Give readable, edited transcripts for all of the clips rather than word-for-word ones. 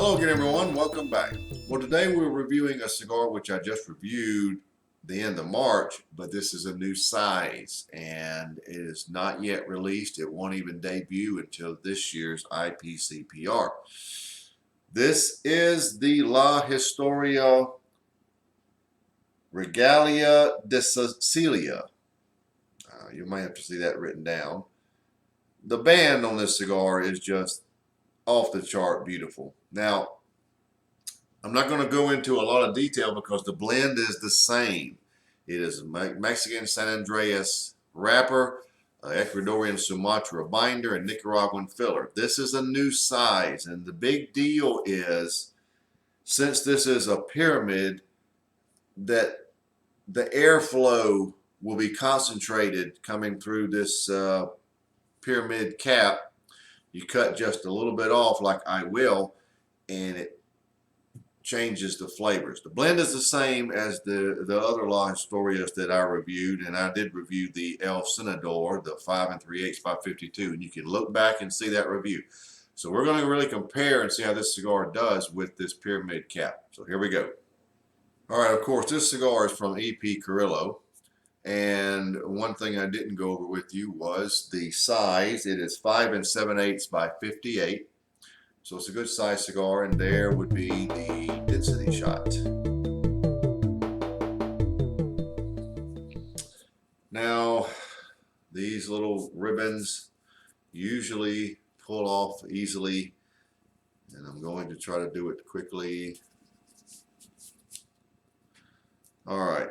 Hello again, everyone. Welcome back. Well, today we're reviewing a cigar which I just reviewed the end of March, but this is a new size and it is not yet released. It won't even debut until this year's IPCPR. This is the La Historia Regalia de Celia. You might have to see that written down. The band on this cigar is just off the chart beautiful. Now, I'm not going to go into a lot of detail because the blend is the same. It is a Mexican San Andreas wrapper, Ecuadorian Sumatra binder, and Nicaraguan filler. This is a new size, and the big deal is, since this is a pyramid, that the airflow will be concentrated coming through this pyramid cap. You cut just a little bit off like I will, and it changes the flavors. The blend is the same as the other La Historias that I reviewed, and I did review the El Senador, the 5 3/8 by 52, and you can look back and see that review. So we're going to really compare and see how this cigar does with this pyramid cap. So here we go. All right, of course, this cigar is from EP Carrillo, and one thing I didn't go over with you was the size. It is 5 7/8 by 58. So it's a good size cigar, and there would be the density shot. Now, these little ribbons usually pull off easily, and I'm going to try to do it quickly. All right,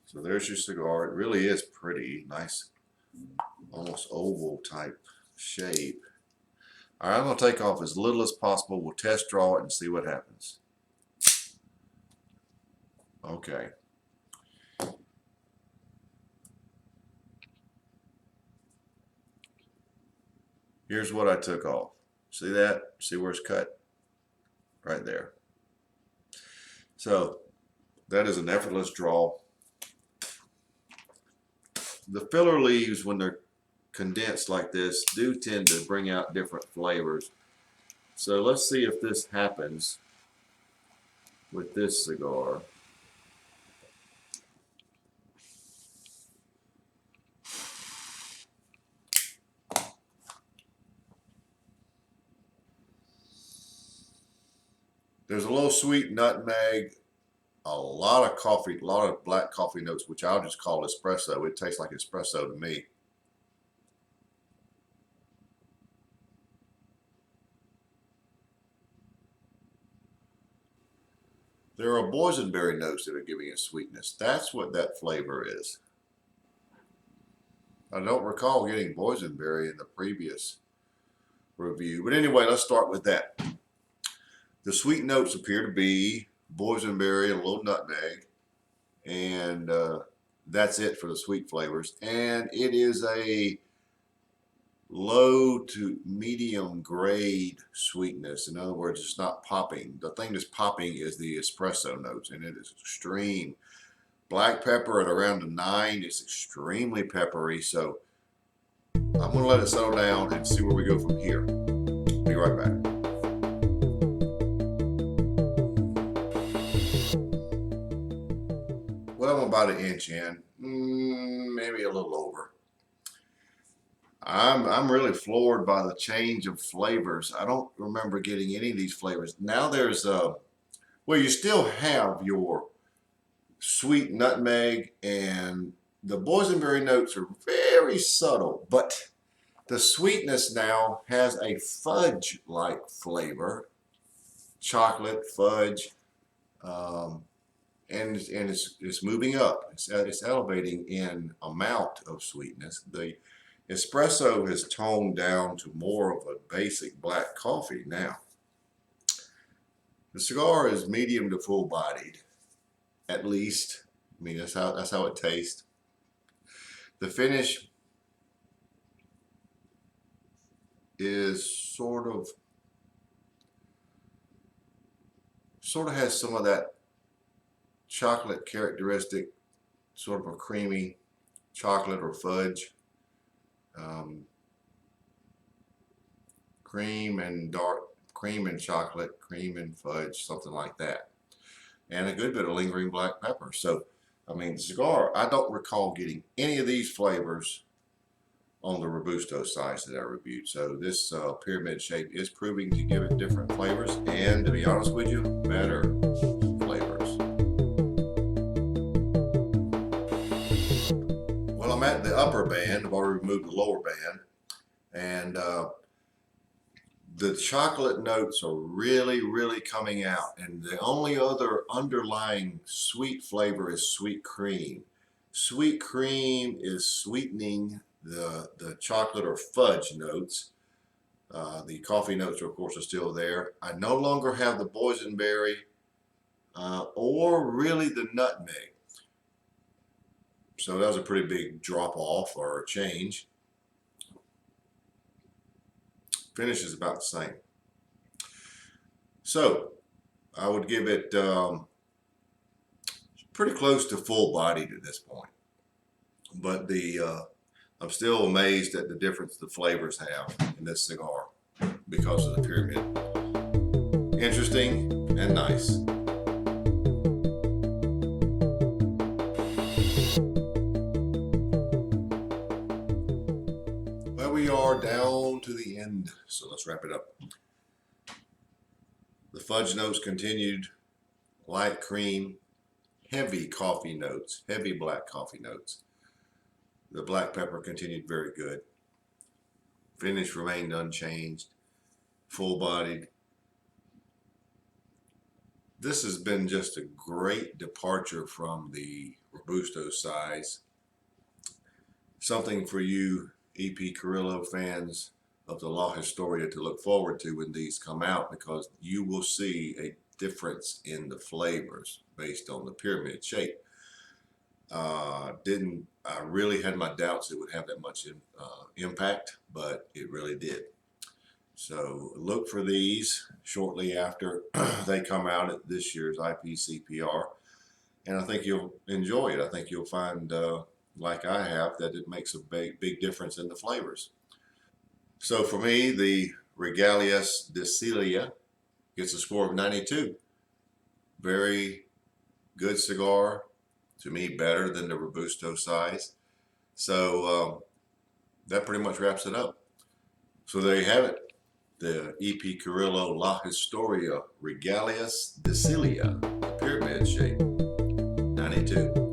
so there's your cigar. It really is pretty, nice, almost oval type shape. All right, I'm going to take off as little as possible. We'll test draw it and see what happens. Okay. Here's what I took off. See that? See where it's cut? Right there. So that is an effortless draw. The filler leaves, when they're condensed like this, do tend to bring out different flavors. So let's see if this happens with this cigar. There's a little sweet nutmeg, a lot of coffee, a lot of black coffee notes, which I'll just call espresso. It tastes like espresso to me. There are boysenberry notes that are giving it sweetness. That's what that flavor is. I don't recall getting boysenberry in the previous review. But anyway, let's start with that. The sweet notes appear to be boysenberry and a little nutmeg. And that's it for the sweet flavors. And it is a low to medium grade sweetness. In other words, it's not popping. The thing that's popping is the espresso notes, and it is extreme. Black pepper at around a 9 is extremely peppery, so I'm going to let it settle down and see where we go from here. Be right back. Well, I'm about an inch in, maybe a little over. I'm really floored by the change of flavors. I don't remember getting any of these flavors. Now there's well, you still have your sweet nutmeg, and the boysenberry notes are very subtle, but the sweetness now has a fudge-like flavor, chocolate fudge, and it's moving up. It's elevating in amount of sweetness. The espresso has toned down to more of a basic black coffee now. The cigar is medium to full bodied, at least. I mean, that's how it tastes. The finish is sort of has some of that chocolate characteristic, sort of a creamy chocolate or fudge. Cream and dark cream and chocolate, cream and fudge, something like that. And a good bit of lingering black pepper. So, I mean, the cigar, I don't recall getting any of these flavors on the Robusto size that I reviewed. So this pyramid shape is proving to give it different flavors, and to be honest with you, better flavors. Well, I'm at the upper band. I've already removed the lower band, and the chocolate notes are really coming out, and the only other underlying sweet flavor is sweet cream. Sweet cream is sweetening the chocolate or fudge notes. The coffee notes, of course, are still there. I no longer have the boysenberry or really the nutmeg. So that was a pretty big drop off or a change. Finish is about the same. So I would give it pretty close to full bodied at this point. But I'm still amazed at the difference the flavors have in this cigar because of the pyramid. Interesting and nice. Well, we are down to the end, so let's wrap it up. The fudge notes continued, light cream, heavy coffee notes, heavy black coffee notes. The black pepper continued very good. Finish remained unchanged, full-bodied. This has been just a great departure from the Robusto size. Something for you EP Carrillo fans of the La Historia to look forward to when these come out, because you will see a difference in the flavors based on the pyramid shape. I really had my doubts it would have that much impact, but it really did. So look for these shortly after they come out at this year's IPCPR, and I think you'll enjoy it. I think you'll find, like I have, that it makes a big difference in the flavors. So for me, the Regalias de Celia gets a score of 92. Very good cigar. To me, better than the Robusto size. So that pretty much wraps it up. So there you have it. The EP Carrillo La Historia Regalias de Celia, pyramid shape, 92.